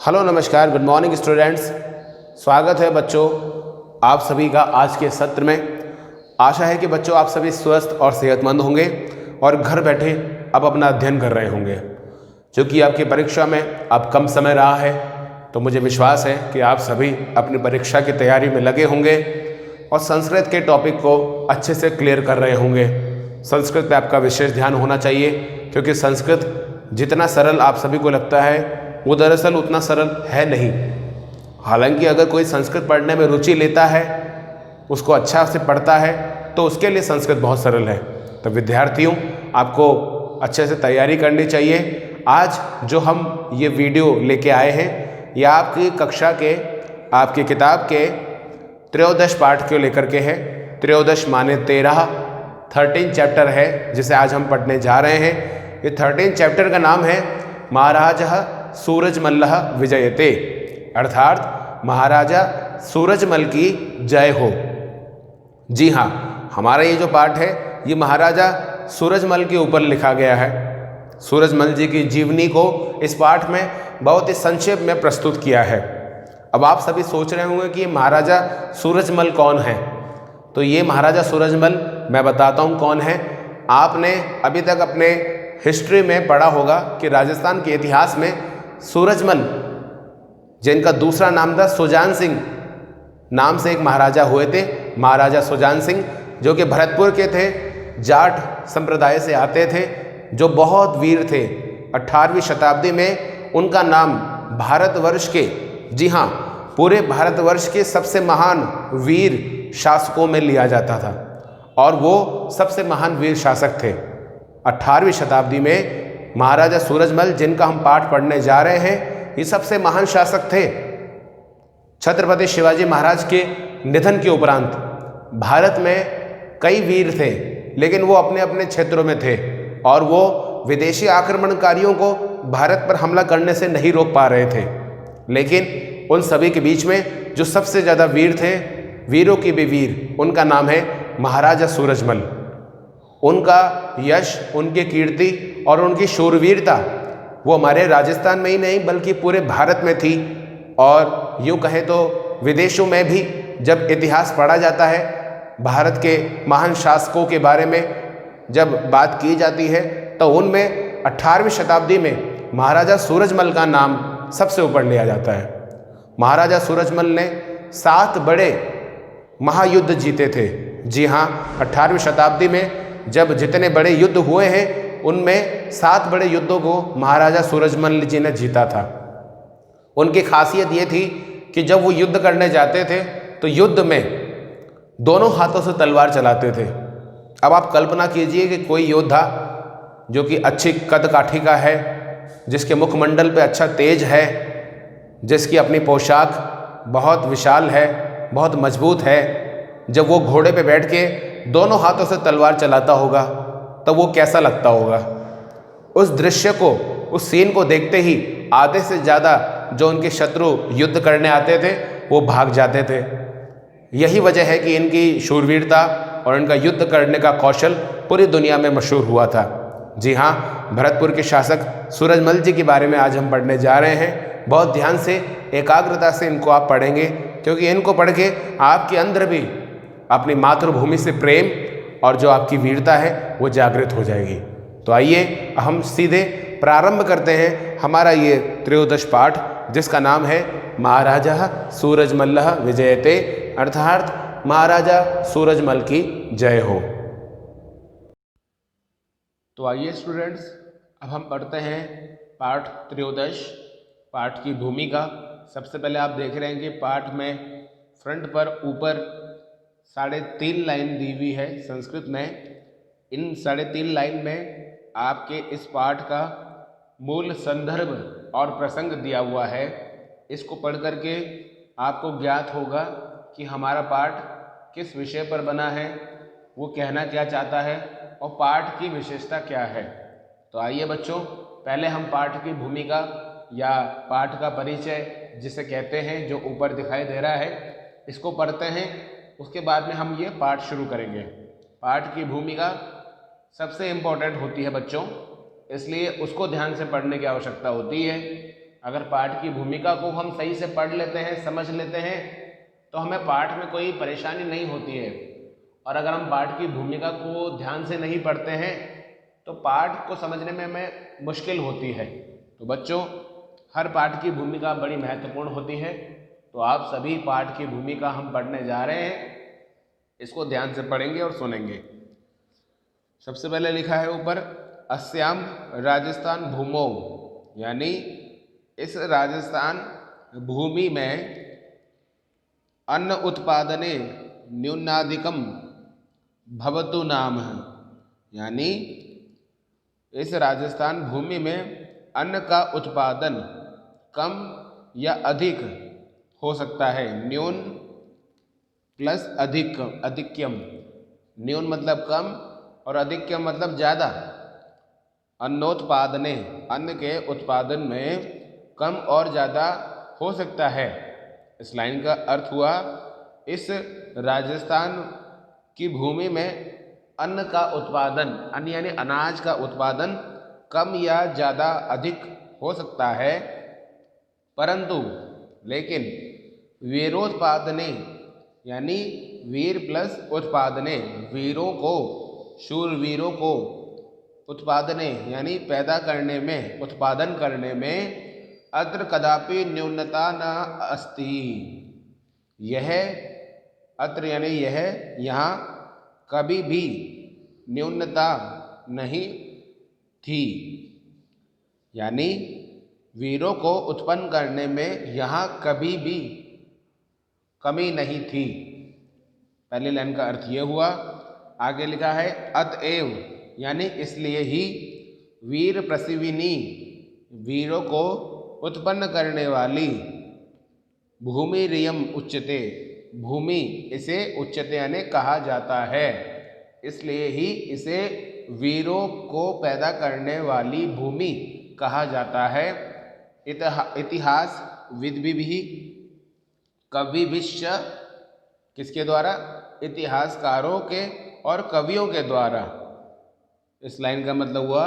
Hello नमस्कार, good morning students. स्वागत है बच्चों आप सभी का आज के सत्र में। आशा है कि बच्चों आप सभी स्वस्थ और सेहतमंद होंगे और घर बैठे अब अपना अध्ययन कर रहे होंगे। क्योंकि आपकी परीक्षा में अब कम समय रहा है तो मुझे विश्वास है कि आप सभी अपनी परीक्षा की तैयारी में लगे होंगे और संस्कृत के टॉपिक को अच्छे से क्लियर कर रहे होंगे। संस्कृत पे आपका विशेष ध्यान होना चाहिए क्योंकि संस्कृत जितना सरल आप सभी को लगता है वो दरअसल उतना सरल है नहीं। हालांकि अगर कोई संस्कृत पढ़ने में रुचि लेता है, उसको अच्छा से पढ़ता है तो उसके लिए संस्कृत बहुत सरल है। तो विद्यार्थियों आपको अच्छे से तैयारी करनी चाहिए। आज जो हम ये वीडियो लेके आए हैं ये आपकी कक्षा के आपकी किताब के त्रयोदश पाठ को लेकर के है। त्रयोदश माने 13 चैप्टर है जिसे आज हम पढ़ने जा रहे हैं। ये 13 चैप्टर का नाम है महाराजः सूरजमल्लः विजयते, अर्थात महाराजा सूरजमल की जय हो। जी हाँ, हमारा ये जो पाठ है ये महाराजा सूरजमल के ऊपर लिखा गया है। सूरजमल जी की जीवनी को इस पाठ में बहुत ही संक्षेप में प्रस्तुत किया है। अब आप सभी सोच रहे होंगे कि ये महाराजा सूरजमल कौन है। तो ये महाराजा सूरजमल मैं बताता हूँ कौन है। आपने अभी तक अपने हिस्ट्री में पढ़ा होगा कि राजस्थान के इतिहास में सूरजमल जिनका दूसरा नाम था सुजान सिंह नाम से एक महाराजा हुए थे। महाराजा सुजान सिंह जो कि भरतपुर के थे, जाट संप्रदाय से आते थे, जो बहुत वीर थे। 18वीं शताब्दी में उनका नाम भारतवर्ष के, जी हाँ, पूरे भारतवर्ष के सबसे महान वीर शासकों में लिया जाता था और वो सबसे महान वीर शासक थे। 18वीं शताब्दी में महाराजा सूरजमल जिनका हम पाठ पढ़ने जा रहे हैं ये सबसे महान शासक थे। छत्रपति शिवाजी महाराज के निधन के उपरांत भारत में कई वीर थे लेकिन वो अपने अपने क्षेत्रों में थे और वो विदेशी आक्रमणकारियों को भारत पर हमला करने से नहीं रोक पा रहे थे। लेकिन उन सभी के बीच में जो सबसे ज़्यादा वीर थे, वीरों की भी वीर, उनका नाम है महाराजा सूरजमल। उनका यश, उनकी कीर्ति और उनकी शूरवीरता वो हमारे राजस्थान में ही नहीं बल्कि पूरे भारत में थी। और यूँ कहें तो विदेशों में भी जब इतिहास पढ़ा जाता है, भारत के महान शासकों के बारे में जब बात की जाती है तो उनमें 18वीं शताब्दी में महाराजा सूरजमल का नाम सबसे ऊपर लिया जाता है। महाराजा सूरजमल ने 7 बड़े महायुद्ध जीते थे। जी हाँ, 18वीं शताब्दी में जब जितने बड़े युद्ध हुए हैं उनमें 7 बड़े युद्धों को महाराजा सूरजमल जी ने जीता था। उनकी खासियत ये थी कि जब वो युद्ध करने जाते थे तो युद्ध में दोनों हाथों से तलवार चलाते थे। अब आप कल्पना कीजिए कि कोई योद्धा जो कि अच्छी कद काठी का है, जिसके मुखमंडल पे अच्छा तेज है, जिसकी अपनी पोशाक बहुत विशाल है, बहुत मजबूत है, जब वो घोड़े पे बैठ के दोनों हाथों से तलवार चलाता होगा तो वो कैसा लगता होगा। उस दृश्य को, उस सीन को देखते ही आधे से ज़्यादा जो उनके शत्रु युद्ध करने आते थे वो भाग जाते थे। यही वजह है कि इनकी शूरवीरता और इनका युद्ध करने का कौशल पूरी दुनिया में मशहूर हुआ था। जी हाँ, भरतपुर के शासक सूरजमल जी के बारे में आज हम पढ़ने जा रहे हैं। बहुत ध्यान से, एकाग्रता से इनको आप पढ़ेंगे क्योंकि इनको पढ़ के आपके अंदर भी अपनी मातृभूमि से प्रेम और जो आपकी वीरता है वो जागृत हो जाएगी। तो आइए हम सीधे प्रारंभ करते हैं हमारा ये त्रयोदश पाठ जिसका नाम है महाराजा सूरजमल्लः विजयते, अर्थात महाराजा सूरजमल की जय हो। तो आइए स्टूडेंट्स, अब हम पढ़ते हैं पाठ त्रयोदश, पाठ की भूमिका। सबसे पहले आप देख रहे हैं कि पाठ में फ्रंट पर ऊपर 3.5 लाइन दी हुई है संस्कृत में। इन 3.5 लाइन में आपके इस पाठ का मूल संदर्भ और प्रसंग दिया हुआ है। इसको पढ़ करके आपको ज्ञात होगा कि हमारा पाठ किस विषय पर बना है, वो कहना क्या चाहता है और पाठ की विशेषता क्या है। तो आइए बच्चों, पहले हम पाठ की भूमिका या पाठ का परिचय जिसे कहते हैं, जो ऊपर दिखाई दे रहा है, इसको पढ़ते हैं। उसके बाद में हम ये पाठ शुरू करेंगे। पाठ की भूमिका सबसे इम्पोर्टेंट होती है बच्चों, इसलिए उसको ध्यान से पढ़ने की आवश्यकता होती है। अगर पाठ की भूमिका को हम सही से पढ़ लेते हैं, समझ लेते हैं, तो हमें पाठ में कोई परेशानी नहीं होती है। और अगर हम पाठ की भूमिका को ध्यान से नहीं पढ़ते हैं तो पाठ को समझने में हमें मुश्किल होती है। तो बच्चों, हर पाठ की भूमिका बड़ी महत्वपूर्ण होती है। तो आप सभी पाठ की भूमिका हम पढ़ने जा रहे हैं, इसको ध्यान से पढ़ेंगे और सुनेंगे। सबसे पहले लिखा है ऊपर, अस्याम राजस्थान भूमौ, यानी इस राजस्थान भूमि में अन्न उत्पादने न्यूनाधिकम भवतु नाम है, यानी इस राजस्थान भूमि में अन्न का उत्पादन कम या अधिक हो सकता है। न्यून प्लस अधिक, अधिक्यम। न्यून मतलब कम और अधिक्यम मतलब ज़्यादा। अन्नोत्पादने, अन्न के उत्पादन में कम और ज़्यादा हो सकता है। इस लाइन का अर्थ हुआ, इस राजस्थान की भूमि में अन्न का उत्पादन, अन्न यानी अनाज का उत्पादन कम या ज़्यादा अधिक हो सकता है, परंतु लेकिन वीरोत्पादने, यानी वीर प्लस उत्पादने, वीरों को, शूरवीरों को, उत्पादने यानी पैदा करने में, उत्पादन करने में अत्र कदापि न्यूनता न अस्ति। यह अत्र यानी यह, यहाँ कभी भी न्यूनता नहीं थी, यानी वीरों को उत्पन्न करने में यहाँ कभी भी कमी नहीं थी। पहली लाइन का अर्थ यह हुआ। आगे लिखा है, अतएव यानी इसलिए ही, वीर प्रसिविनी, वीरों को उत्पन्न करने वाली, भूमि रियम उच्यते, भूमि इसे उच्यते यानी कहा जाता है, इसलिए ही इसे वीरों को पैदा करने वाली भूमि कहा जाता है। इतिहास विद्भिः कविभिश्च, किसके द्वारा? इतिहासकारों के और कवियों के द्वारा। इस लाइन का मतलब हुआ,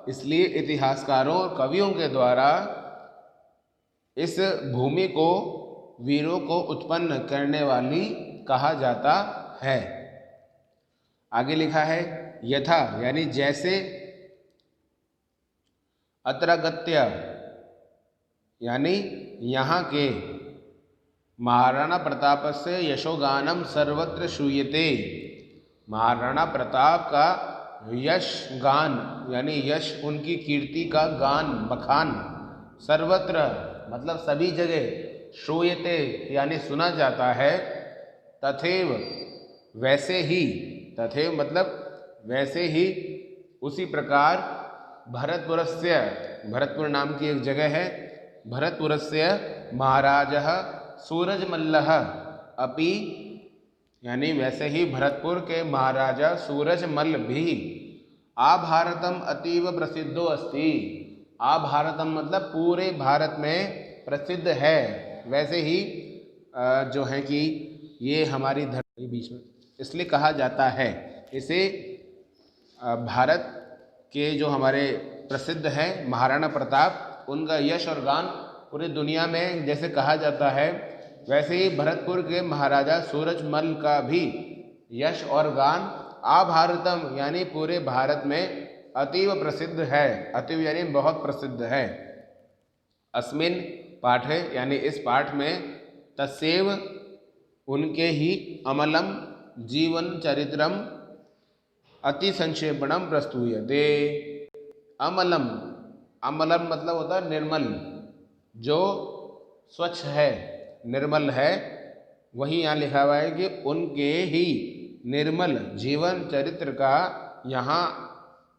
इसलिए इतिहासकारों और कवियों के द्वारा इस भूमि को वीरों को उत्पन्न करने वाली कहा जाता है। आगे लिखा है, यथा यानी जैसे, अत्रागत्य यानी यहाँ के, महाराणा प्रतापस्य यशोगानम सर्वत्र श्रूयते, महाराणा प्रताप का यश गान यानी यश, उनकी कीर्ति का गान, बखान, सर्वत्र मतलब सभी जगह, श्रूयते यानी सुना जाता है। तथैव वैसे ही, तथैव मतलब वैसे ही, उसी प्रकार, भरतपुरस्य, भरतपुर नाम की एक जगह है, भरतपुरस्य महाराजः सूरजमल्लः अपि, यानी वैसे ही भरतपुर के महाराजा सूरजमल भी, आभारतम अतीव प्रसिद्धो अस्ति, आभारतम मतलब पूरे भारत में प्रसिद्ध है। वैसे ही जो है कि ये हमारी धरती बीच में, इसलिए कहा जाता है, इसे भारत के जो हमारे प्रसिद्ध हैं महाराणा प्रताप, उनका यश और गान पूरी दुनिया में जैसे कहा जाता है, वैसे ही भरतपुर के महाराजा सूरजमल का भी यश और गान आभारतम यानी पूरे भारत में अतीव प्रसिद्ध है। अतीव यानी बहुत प्रसिद्ध है। अस्मिन् पाठे यानी इस पाठ में, तस्यैव उनके ही, अमलम जीवन चरित्रम अति संक्षेपणम प्रस्तूयते। अमलम, अमलम मतलब होता है निर्मल, जो स्वच्छ है, निर्मल है, वही यहाँ लिखा हुआ है कि उनके ही निर्मल जीवन चरित्र का यहाँ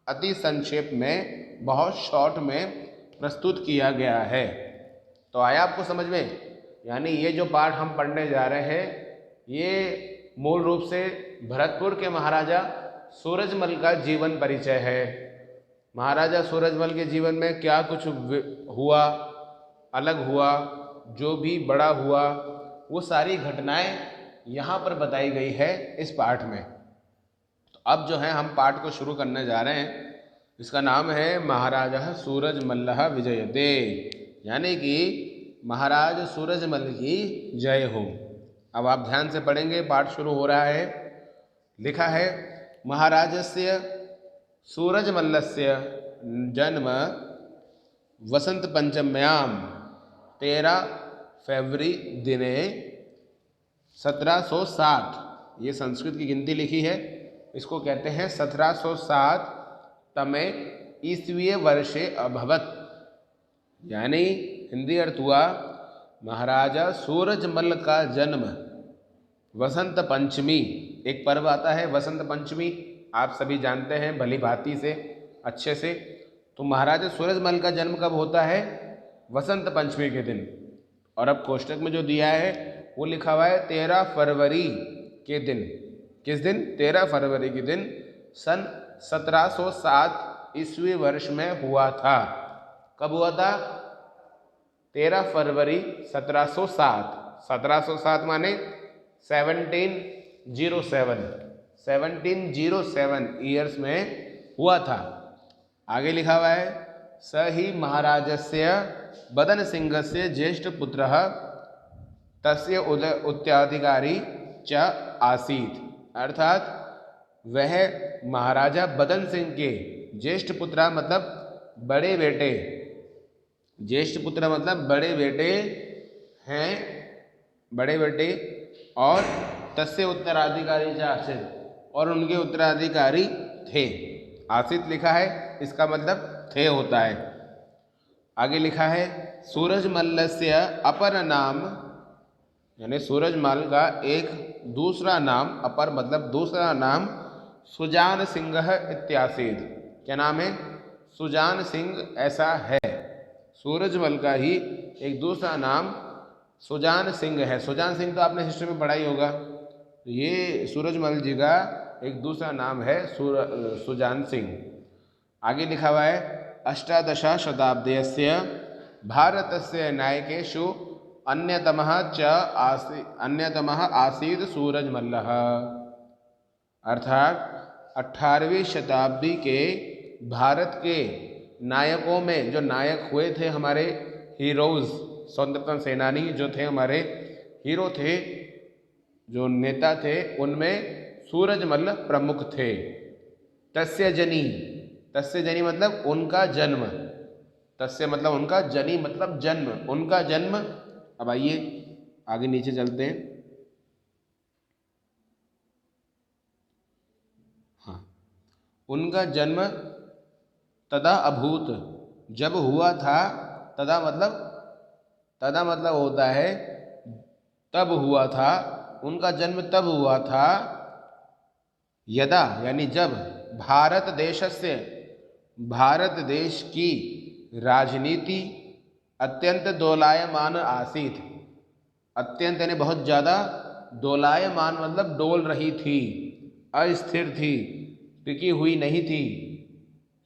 अति संक्षेप में, बहुत शॉर्ट में प्रस्तुत किया गया है। तो आया आपको समझ में? यानी ये जो पाठ हम पढ़ने जा रहे हैं, ये मूल रूप से भरतपुर के महाराजा सूरजमल का जीवन परिचय है। महाराजा सूरजमल के जीवन में क्या कुछ हुआ, अलग हुआ, जो भी बड़ा हुआ, वो सारी घटनाएं यहाँ पर बताई गई है इस पाठ में। तो अब जो है हम पाठ को शुरू करने जा रहे हैं। इसका नाम है महाराजा सूरजमल्लः विजयते। यानी कि महाराज सूरजमल की जय हो। अब आप ध्यान से पढ़ेंगे, पाठ शुरू हो रहा है। लिखा है महाराजस्य सूरजमल्लस्य जन्म वसंत पंचम्याम 13 फरवरी दिने 1760। ये संस्कृत की गिनती लिखी है, इसको कहते हैं 1760 तमे ईस्वीय वर्षे अभवत। यानी हिंदी अर्थ हुआ महाराजा सूरजमल का जन्म वसंत पंचमी, एक पर्व आता है वसंत पंचमी, आप सभी जानते हैं भली भांति से, अच्छे से। तो महाराजा सूरजमल का जन्म कब होता है? वसंत पंचमी के दिन। और अब कोष्टक में जो दिया है वो लिखा हुआ है 13 फरवरी के दिन। किस दिन? 13 फरवरी के दिन सन 1707 ईस्वी वर्ष में हुआ था। कब हुआ था? 13 फरवरी 1707। 1707 माने 1707 ईयर्स में हुआ था। आगे लिखा हुआ है स ही महाराजस्य बदन सिंहस्य ज्येष्ठ पुत्रः तस्य उत्तराधिकारी च आसीत्। अर्थात वह महाराजा बदन सिंह के ज्येष्ठ पुत्र मतलब बड़े बेटे, ज्येष्ठ पुत्र मतलब बड़े बेटे हैं, बड़े बेटे, और तस्य उत्तराधिकारी च आसीत्, और उनके उत्तराधिकारी थे। आसित लिखा है, इसका मतलब थे होता है। आगे लिखा है सूरजमल्लस्य अपर नाम, यानी सूरजमल का एक दूसरा नाम, अपर मतलब दूसरा नाम, सुजान सिंह इत्यासीत्। क्या नाम है? सुजान सिंह ऐसा है। सूरजमल का ही एक दूसरा नाम सुजान सिंह है। सुजान सिंह तो आपने हिस्ट्री में पढ़ा ही होगा। ये सूरजमल जी का एक दूसरा नाम है सुजान सिंह। आगे लिखा हुआ है अष्टादश शताब्दस्य भारतस्य नायकेषु अन्यतमः आसीत् सूरजमल्लः। अर्थात 18वीं शताब्दी के भारत के नायकों में जो नायक हुए थे, हमारे हीरोज, स्वतंत्रता सेनानी जो थे, हमारे हीरो थे, जो नेता थे, उनमें सूरजमल प्रमुख थे। तस्य जनी, तस्य जनी मतलब उनका जन्म, तस्य मतलब उनका, जनी मतलब जन्म, उनका जन्म। अब आइए आगे नीचे चलते हैं। हाँ, उनका जन्म तदा अभूत, जब हुआ था। तदा मतलब होता है तब हुआ था, उनका जन्म तब हुआ था। यदा यानी जब भारत देशस्य, भारत देश की राजनीति अत्यंत दोलायमान आसीत्। अत्यंत यानी बहुत ज़्यादा, दोलायमान मतलब डोल रही थी, अस्थिर थी, टिकी हुई नहीं थी।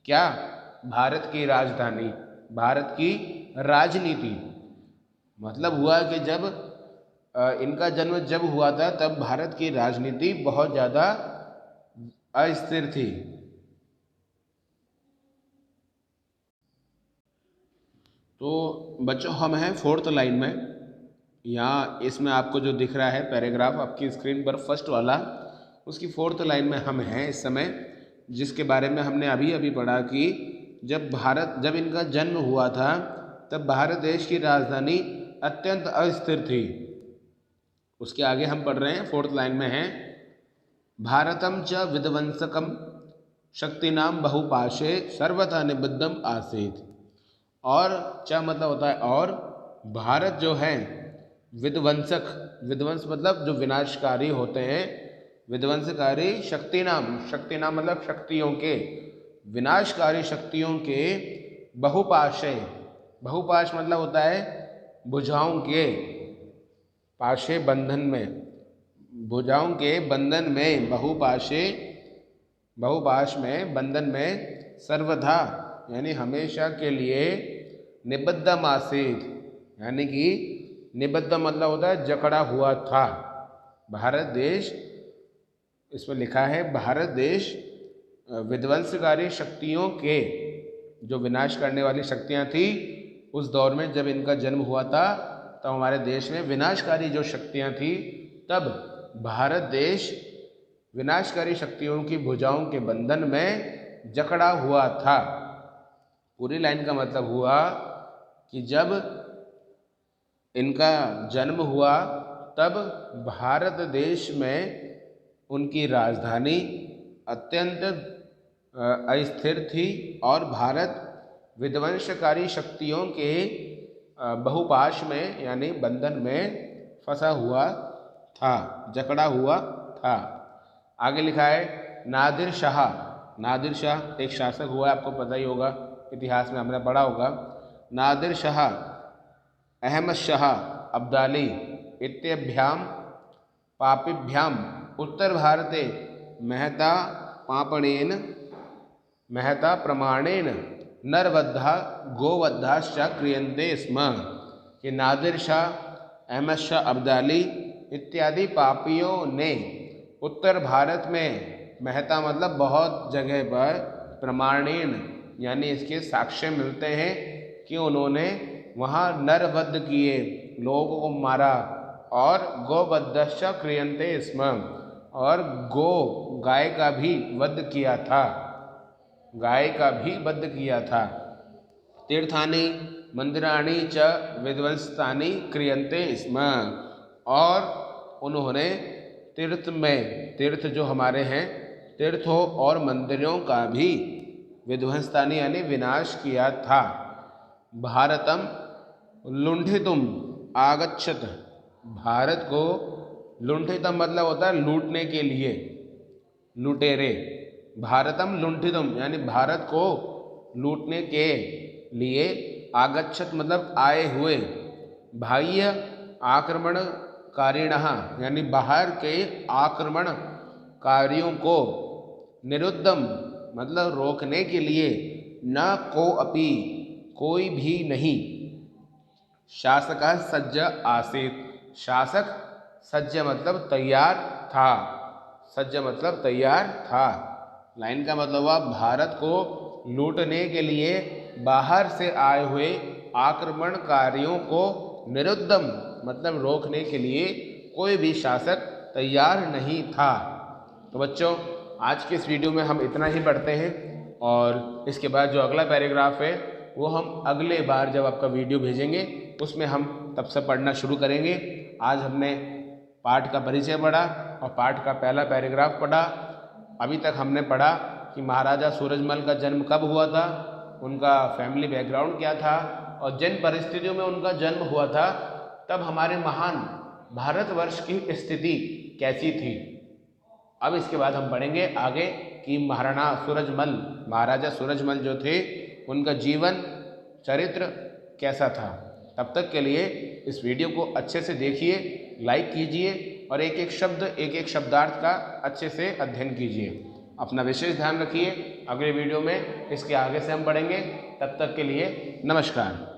क्या? भारत की राजधानी, भारत की राजनीति। मतलब हुआ कि जब इनका जन्म जब हुआ था तब भारत की राजनीति बहुत ज़्यादा अस्थिर थी। तो बच्चों हम हैं 4th लाइन में। यहाँ इसमें आपको जो दिख रहा है पैराग्राफ आपकी स्क्रीन पर, फर्स्ट वाला, उसकी 4th लाइन में हम हैं इस समय, जिसके बारे में हमने अभी अभी पढ़ा कि जब इनका जन्म हुआ था तब भारत देश की राजधानी अत्यंत अस्थिर थी। उसके आगे हम पढ़ रहे हैं 4th लाइन में है भारतम च विध्वंसकम शक्तिनाम बहुपाशे सर्वथा निबद्धम आसीत्। और च मतलब होता है और, भारत जो है विध्वंसक, विध्वंस मतलब जो विनाशकारी होते हैं, विध्वंसकारी, शक्तिनाम, शक्तिनाम मतलब शक्तियों के, विनाशकारी शक्तियों के, बहुपाशय, बहुपाश मतलब होता है भुजाओं के, पाशे बंधन में, भुजाओं के बंधन में, बहुपाशे, बहुपाश में, बंधन में, सर्वथा यानी हमेशा के लिए, निबद्धम आसीत् यानी कि निबद्ध मतलब होता है जकड़ा हुआ था। भारत देश, इसमें लिखा है भारत देश विध्वंसकारी शक्तियों के, जो विनाश करने वाली शक्तियां थी उस दौर में जब इनका जन्म हुआ था तब हमारे देश में विनाशकारी जो शक्तियाँ थी, तब भारत देश विनाशकारी शक्तियों की भुजाओं के बंधन में जकड़ा हुआ था। पूरी लाइन का मतलब हुआ कि जब इनका जन्म हुआ तब भारत देश में उनकी राजधानी अत्यंत अस्थिर थी और भारत विध्वंसकारी शक्तियों के बहुपाश में यानी बंधन में फंसा हुआ था, जकड़ा हुआ था। आगे लिखा है नादिर शाह। नादिर शाह एक शासक हुआ, आपको पता ही होगा, इतिहास में हमने पढ़ा होगा। नादिर शाह अहमद शाह अब्दाली इत्यभ्याम पापिभ्याम उत्तर भारते महता पापणेन महता प्रमाणेन नरवद्धा गोवद्धाश्च क्रियन्ते स्म। कि नादिर शाह, अहमद शाह अब्दाली इत्यादि पापियों ने उत्तर भारत में, महता मतलब बहुत जगह पर, प्रमाणेन यानी इसके साक्ष्य मिलते हैं कि उन्होंने वहाँ नरवध किए, लोगों को मारा, और गोवद्धाश्च क्रियन्ते स्म, और गाय का भी वध किया था, गाय का भी वध किया था। तीर्थानि मंदिराणि च विध्वंसतानि क्रियन्ते स्म, और उन्होंने तीर्थ में, तीर्थ जो हमारे हैं, तीर्थों और मंदिरों का भी विध्वंसतानि यानी विनाश किया था। भारतम लुंठितुम आगच्छत। भारत को लुंठितम मतलब होता है लूटने के लिए, लुटेरे। भारतम लुंठितुम यानी भारत को लूटने के लिए, आगच्छत मतलब आए हुए, बाह्य आक्रमणकारिणः यानी बाहर के आक्रमणकारियों को, निरुद्धम मतलब रोकने के लिए, न को अपि कोई भी नहीं, शासक सज्ज आसीत। शासक सज्ज मतलब तैयार था, सज्ज मतलब तैयार था। लाइन का मतलब हुआ भारत को लूटने के लिए बाहर से आए हुए आक्रमणकारियों को निरुद्धम मतलब रोकने के लिए कोई भी शासक तैयार नहीं था। तो बच्चों, आज के इस वीडियो में हम इतना ही पढ़ते हैं, और इसके बाद जो अगला पैराग्राफ है वो हम अगले बार जब आपका वीडियो भेजेंगे उसमें हम तब से पढ़ना शुरू करेंगे। आज हमने पाठ का परिचय पढ़ा और पाठ का पहला पैराग्राफ पढ़ा। अभी तक हमने पढ़ा कि महाराजा सूरजमल का जन्म कब हुआ था, उनका फैमिली बैकग्राउंड क्या था, और जिन परिस्थितियों में उनका जन्म हुआ था तब हमारे महान भारतवर्ष की स्थिति कैसी थी। अब इसके बाद हम पढ़ेंगे आगे कि महाराजा सूरजमल जो थे उनका जीवन चरित्र कैसा था। तब तक के लिए इस वीडियो को अच्छे से देखिए, लाइक कीजिए और एक एक शब्द, एक एक शब्दार्थ का अच्छे से अध्ययन कीजिए। अपना विशेष ध्यान रखिए। अगले वीडियो में इसके आगे से हम पढ़ेंगे। तब तक के लिए नमस्कार।